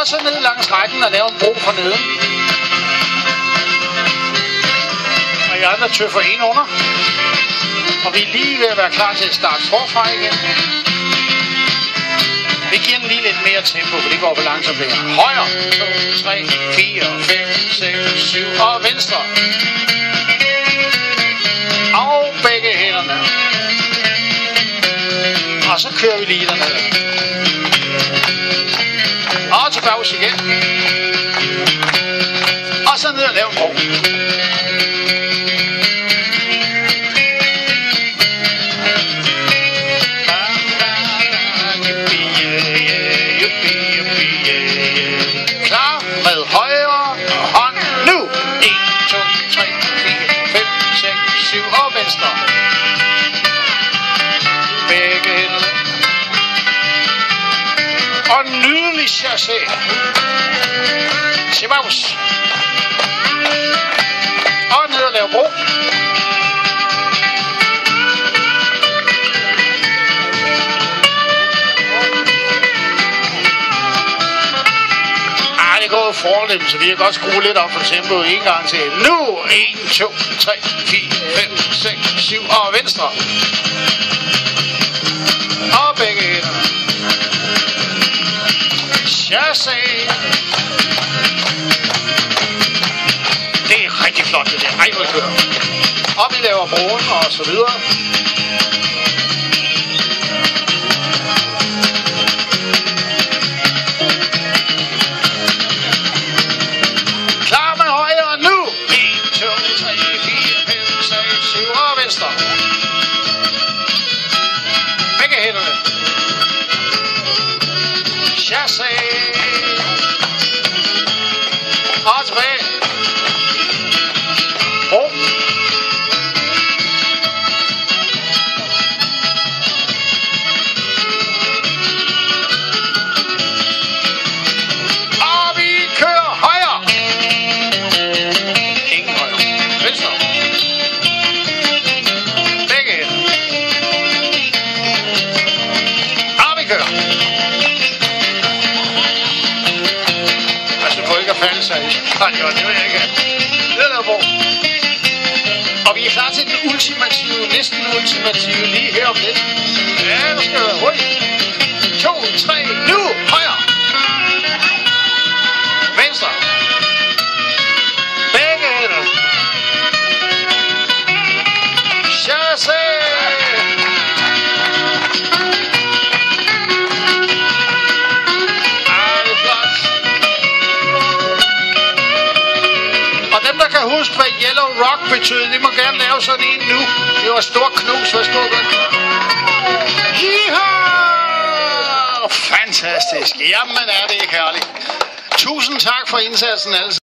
Og så ned langs rækken og lave en bro for neden. Og jeg andre tøffer en under. Og vi er lige ved at være klar til at starte forfra igen. Vi giver den lige lidt mere tempo, for det går for langsomt her. Højre, 2, 3, 4, 5, 6, 7 og venstre. Og begge hænderne. Og så kører vi lige dernede. Og tilbage igen. Og så ned og lave en bro. Klar med højre hånd nu. 1, 2, 3, 4, 5, 6, 7 og venstre. Begge hænderne. Og nydelig chassé. Tilbags. Og ned og lave bro. Det går fornemt, så vi kan godt skrue lidt op for tempoet en gang til. Nu! 1, 2, 3, 4, 5, 6, 7 og venstre. Og begge hænder. Chassé. Det er rigtig flot det der. Ej, hvor det kører. Og vi laver broen og så videre. Begge hænderne. Chassé. Og tilbage. Bro. Og vi kører højre. Ingen højre. Venstre. Falde sig i. Det vil jeg ikke have. Det er der på. Og vi er klar til den ultimative, næsten ultimative, lige her om lidt. Ja, nu skal vi være hurtigt. 2, 3, nu! Højre! Venstre! Begge hænder! Chassé! Dem, der kan huske, hvad Yellow Rock betød, de må gerne lave sådan en nu. Det var stor knus. Værsgo. Yeehaw! Fantastisk. Jamen er det ikke herligt. Tusind tak for indsatsen alle.